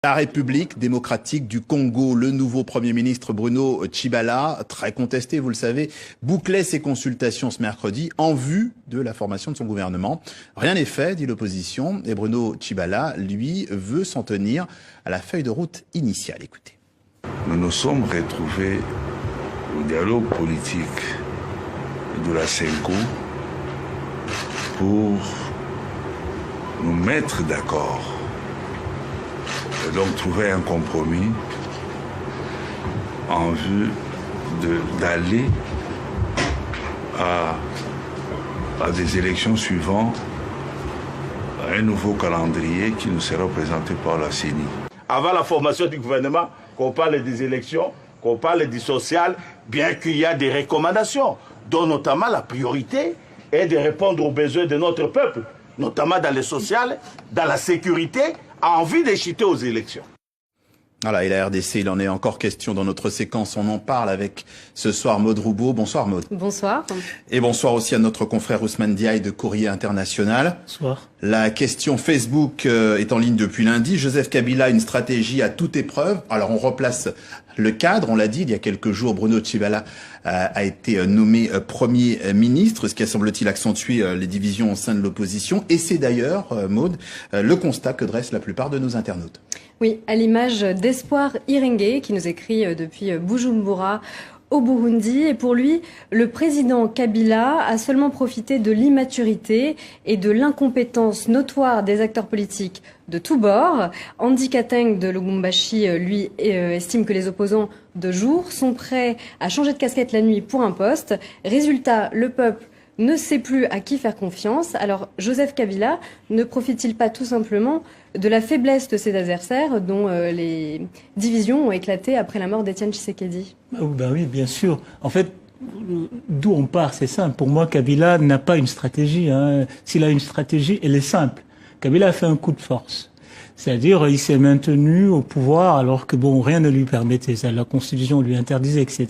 La République démocratique du Congo, le nouveau Premier ministre Bruno Tshibala, très contesté, vous le savez, bouclait ses consultations ce mercredi en vue de la formation de son gouvernement. Rien n'est fait, dit l'opposition, et Bruno Tshibala, lui, veut s'en tenir à la feuille de route initiale. Écoutez. Nous nous sommes retrouvés au dialogue politique de la CENCO pour nous mettre d'accord et donc trouver un compromis en vue d'aller à des élections suivant un nouveau calendrier qui nous sera présenté par la CENI. Avant la formation du gouvernement, qu'on parle des élections, qu'on parle du social, bien qu'il y a des recommandations, dont notamment la priorité est de répondre aux besoins de notre peuple, notamment dans le social, dans la sécurité, a envie d'échiter aux élections. Voilà, et la RDC, il en est encore question dans notre séquence. On en parle avec ce soir Maud Roubaud. Bonsoir Maud. Bonsoir. Et bonsoir aussi à notre confrère Ousmane Diaye de Courrier International. Bonsoir. La question Facebook est en ligne depuis lundi. Joseph Kabila, une stratégie à toute épreuve. Alors on replace le cadre, on l'a dit, il y a quelques jours, Bruno Tshibala a été nommé Premier ministre, ce qui a semble-t-il accentué les divisions au sein de l'opposition. Et c'est d'ailleurs, Maud, le constat que dressent la plupart de nos internautes. Oui, à l'image d'Espoir Irengue, qui nous écrit depuis Bujumbura, au Burundi. Et pour lui, le président Kabila a seulement profité de l'immaturité et de l'incompétence notoire des acteurs politiques de tous bords. Andy Kateng de Lubumbashi, lui, estime que les opposants de jour sont prêts à changer de casquette la nuit pour un poste. Résultat, le peuple ne sait plus à qui faire confiance. Alors, Joseph Kabila ne profite-t-il pas tout simplement de la faiblesse de ses adversaires dont les divisions ont éclaté après la mort d'Étienne Tshisekedi? Ben oui, bien sûr. En fait, d'où on part, c'est simple. Pour moi, Kabila n'a pas une stratégie. S'il a une stratégie, elle est simple. Kabila a fait un coup de force. C'est-à-dire, il s'est maintenu au pouvoir alors que bon, rien ne lui permettait. Ça, la Constitution lui interdisait, etc.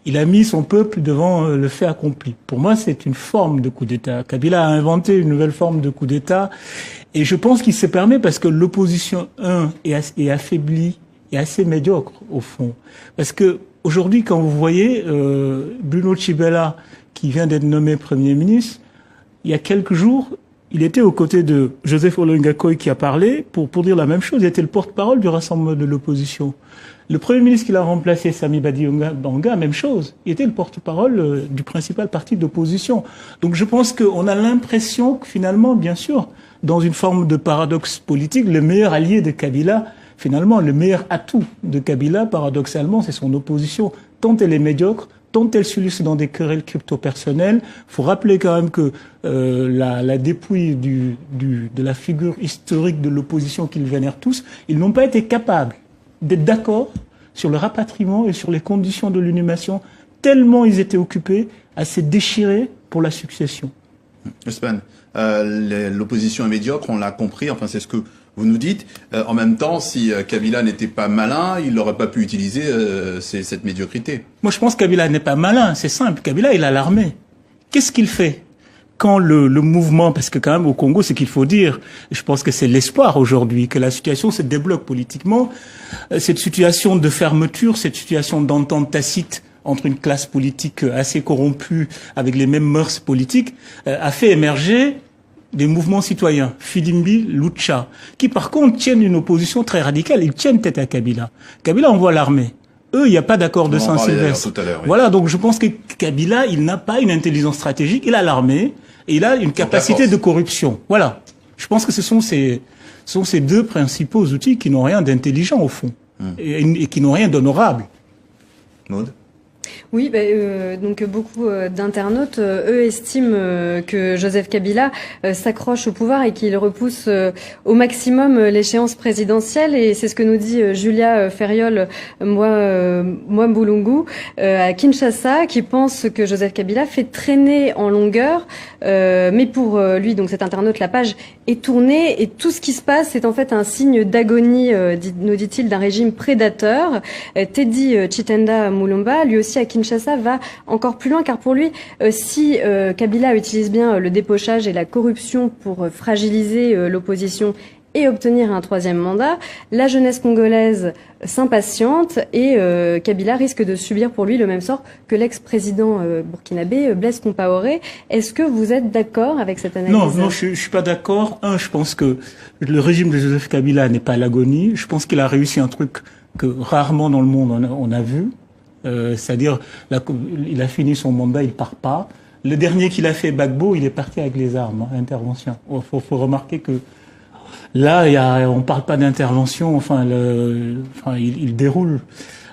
Il a mis son peuple devant le fait accompli. Pour moi, c'est une forme de coup d'État. Kabila a inventé une nouvelle forme de coup d'État. Et je pense qu'il se permet parce que l'opposition, est affaiblie et assez médiocre, au fond. Parce que aujourd'hui, quand vous voyez Bruno Tshibala, qui vient d'être nommé Premier ministre, il y a quelques jours, il était aux côtés de Joseph Olengakoy qui a parlé pour dire la même chose. Il était le porte-parole du rassemblement de l'opposition. Le Premier ministre qui l'a remplacé, Sami Badi-Banga, même chose. Il était le porte-parole du principal parti d'opposition. Donc je pense qu'on a l'impression que finalement, bien sûr, dans une forme de paradoxe politique, le meilleur allié de Kabila, finalement, le meilleur atout de Kabila, paradoxalement, c'est son opposition. Tant elle est médiocre, tant elle s'illustre dans des querelles crypto-personnelles. Faut rappeler quand même que la dépouille de la figure historique de l'opposition qu'ils vénèrent tous, ils n'ont pas été capables d'être d'accord sur le rapatriement et sur les conditions de l'inhumation, tellement ils étaient occupés à se déchirer pour la succession. Ousmane, l'opposition est médiocre, on l'a compris, enfin c'est ce que vous nous dites. En même temps, si Kabila n'était pas malin, il n'aurait pas pu utiliser cette médiocrité. Moi je pense que Kabila n'est pas malin, c'est simple. Kabila, il a l'armée. Qu'est-ce qu'il fait quand le mouvement, parce que quand même au Congo, ce qu'il faut dire, je pense que c'est l'espoir aujourd'hui, que la situation se débloque politiquement, cette situation de fermeture, cette situation d'entente tacite entre une classe politique assez corrompue, avec les mêmes mœurs politiques, a fait émerger des mouvements citoyens, Fidimbi, Lucha, qui par contre tiennent une opposition très radicale, ils tiennent tête à Kabila. Kabila envoie l'armée. Eux, il n'y a pas d'accord de Saint-Sylvestre. Oui. Voilà, donc je pense que Kabila, il n'a pas une intelligence stratégique, il a l'armée, et il a une capacité de corruption. Voilà. Je pense que ce sont ces deux principaux outils qui n'ont rien d'intelligent au fond, et qui n'ont rien d'honorable. Maud ? Oui, donc beaucoup d'internautes, eux, estiment que Joseph Kabila s'accroche au pouvoir et qu'il repousse au maximum l'échéance présidentielle. Et c'est ce que nous dit Julia Ferriol Mwambulungu à Kinshasa, qui pense que Joseph Kabila fait traîner en longueur. Mais pour lui, donc cet internaute, la page est tournée et tout ce qui se passe est en fait un signe d'agonie, nous dit-il, d'un régime prédateur. Teddy Chitenda Mulumba, lui aussi à Kinshasa, va encore plus loin, car pour lui, si Kabila utilise bien le dépochage et la corruption pour fragiliser l'opposition et obtenir un 3e mandat. La jeunesse congolaise s'impatiente et Kabila risque de subir pour lui le même sort que l'ex-président burkinabé Blaise Compaoré. Est-ce que vous êtes d'accord avec cette analyse? Non, je suis pas d'accord. Je pense que le régime de Joseph Kabila n'est pas à l'agonie. Je pense qu'il a réussi un truc que rarement dans le monde on a vu. C'est-à-dire, il a fini son mandat, il part pas. Le dernier qu'il a fait, Gbagbo, il est parti avec les armes, intervention. Faut remarquer que là, on parle pas d'intervention. Il déroule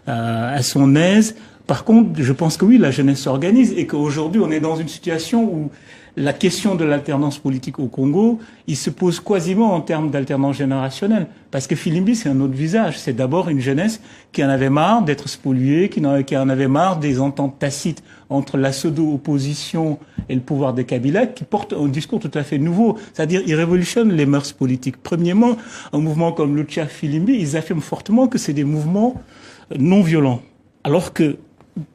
à son aise. Par contre, je pense que oui, la jeunesse s'organise et qu'aujourd'hui, on est dans une situation où la question de l'alternance politique au Congo, il se pose quasiment en termes d'alternance générationnelle. Parce que Filimbi, c'est un autre visage. C'est d'abord une jeunesse qui en avait marre d'être spoliée, qui en avait marre des ententes tacites entre la pseudo-opposition et le pouvoir de Kabila, qui porte un discours tout à fait nouveau. C'est-à-dire, il révolutionne les mœurs politiques. Premièrement, un mouvement comme Lucha Filimbi, ils affirment fortement que c'est des mouvements non violents. Alors que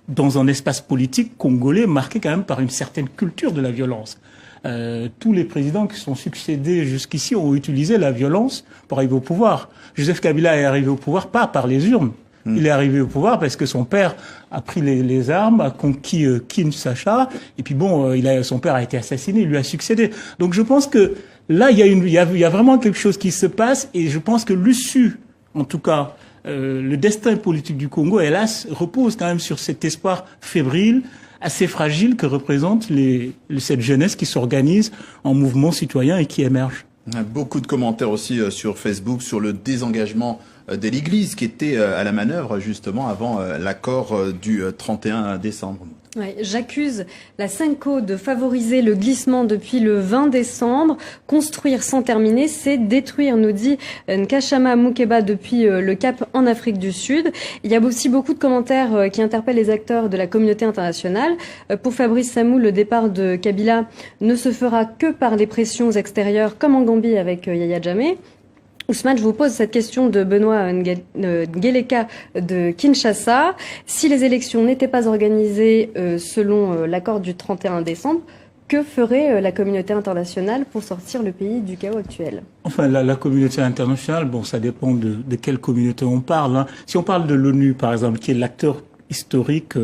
dans un espace politique congolais marqué quand même par une certaine culture de la violence. Tous les présidents qui sont succédés jusqu'ici ont utilisé la violence pour arriver au pouvoir. Joseph Kabila est arrivé au pouvoir pas par les urnes. Il est arrivé au pouvoir parce que son père a pris les armes, a conquis Kinshasa, et puis son père a été assassiné, il lui a succédé. Donc je pense que là, il y a vraiment quelque chose qui se passe, et je pense que l'issue, en tout cas, le destin politique du Congo, hélas, repose quand même sur cet espoir fébrile, assez fragile que représente cette jeunesse qui s'organise en mouvement citoyen et qui émerge. Beaucoup de commentaires aussi sur Facebook sur le désengagement de l'Église qui était à la manœuvre justement avant l'accord du 31 décembre. Ouais, j'accuse la Senko de favoriser le glissement depuis le 20 décembre. Construire sans terminer, c'est détruire, nous dit Nkashama Mukeba depuis le Cap en Afrique du Sud. Il y a aussi beaucoup de commentaires qui interpellent les acteurs de la communauté internationale. Pour Fabrice Samou, le départ de Kabila ne se fera que par les pressions extérieures, comme en Gambie avec Yahya Jammeh. Ousmane, je vous pose cette question de Benoît Ngeleka de Kinshasa. Si les élections n'étaient pas organisées selon l'accord du 31 décembre, que ferait la communauté internationale pour sortir le pays du chaos actuel? Enfin, la communauté internationale, ça dépend de quelle communauté on parle. Hein. Si on parle de l'ONU, par exemple, qui est l'acteur historique,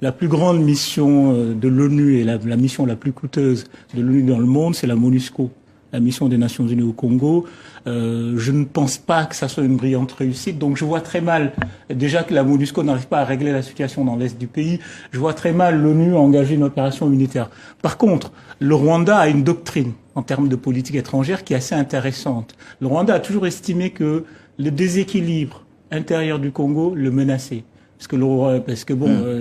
la plus grande mission de l'ONU et la mission la plus coûteuse de l'ONU dans le monde, c'est la MONUSCO, la mission des Nations Unies au Congo. Je ne pense pas que ça soit une brillante réussite. Donc je vois très mal, déjà que la MONUSCO n'arrive pas à régler la situation dans l'est du pays, je vois très mal l'ONU engager une opération militaire. Par contre, le Rwanda a une doctrine en termes de politique étrangère qui est assez intéressante. Le Rwanda a toujours estimé que le déséquilibre intérieur du Congo le menaçait. Parce que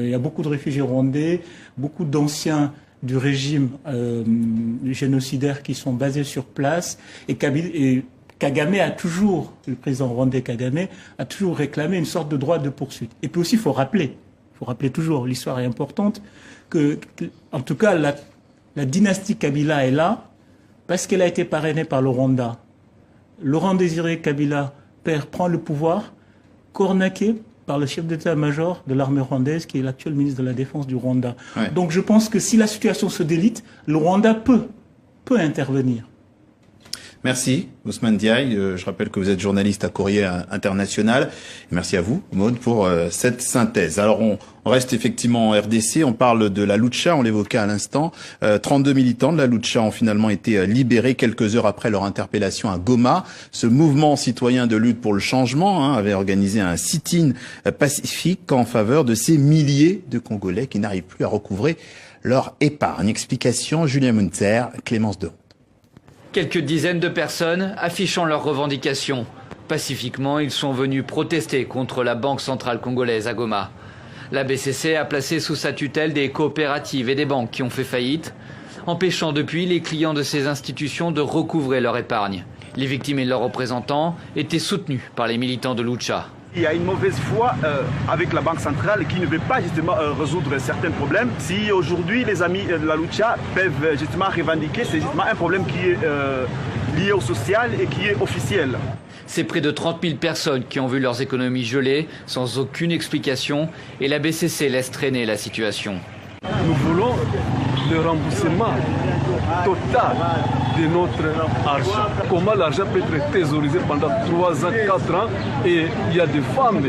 il y a beaucoup de réfugiés rwandais, beaucoup d'anciens du régime génocidaire qui sont basés sur place, et Kagame a toujours, le président rwandais Kagame, a toujours réclamé une sorte de droit de poursuite. Et puis aussi, il faut rappeler toujours, l'histoire est importante, que en tout cas, la dynastie Kabila est là parce qu'elle a été parrainée par le Rwanda. Laurent Désiré Kabila, père, prend le pouvoir, cornaqué par le chef d'état-major de l'armée rwandaise, qui est l'actuel ministre de la Défense du Rwanda. Ouais. Donc je pense que si la situation se délite, le Rwanda peut intervenir. Merci Ousmane Diaye. Je rappelle que vous êtes journaliste à Courrier International. Et merci à vous, Maud, pour cette synthèse. Alors on reste effectivement en RDC. On parle de la Lucha, on l'évoquait à l'instant. 32 militants de la Lucha ont finalement été libérés quelques heures après leur interpellation à Goma. Ce mouvement citoyen de lutte pour le changement avait organisé un sit-in pacifique en faveur de ces milliers de Congolais qui n'arrivent plus à recouvrer leur épargne. Explication, Julien Munzer, Clémence Deron. Quelques dizaines de personnes affichant leurs revendications. Pacifiquement, ils sont venus protester contre la Banque centrale congolaise à Goma. La BCC a placé sous sa tutelle des coopératives et des banques qui ont fait faillite, empêchant depuis les clients de ces institutions de recouvrer leur épargne. Les victimes et leurs représentants étaient soutenus par les militants de Lucha. Il y a une mauvaise foi avec la Banque centrale qui ne veut pas justement résoudre certains problèmes. Si aujourd'hui les amis de la Lucha peuvent justement revendiquer, c'est justement un problème qui est lié au social et qui est officiel. C'est près de 30 000 personnes qui ont vu leurs économies gelées sans aucune explication et la BCC laisse traîner la situation. Nous voulons le remboursement totale de notre argent. Comment l'argent peut être thésaurisé pendant 3 ans, 4 ans et il y a des femmes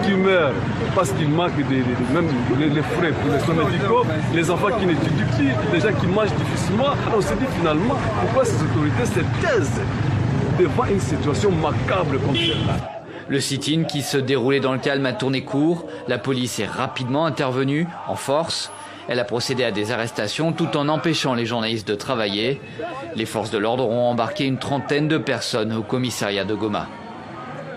qui meurent parce qu'il manque même les frais pour les soins médicaux, les enfants qui n'étudient plus, les gens qui mangent difficilement. On se dit finalement pourquoi ces autorités se taisent devant une situation macabre comme celle-là. Le sit-in qui se déroulait dans le calme a tourné court. La police est rapidement intervenue en force. Elle a procédé à des arrestations tout en empêchant les journalistes de travailler. Les forces de l'ordre ont embarqué une trentaine de personnes au commissariat de Goma.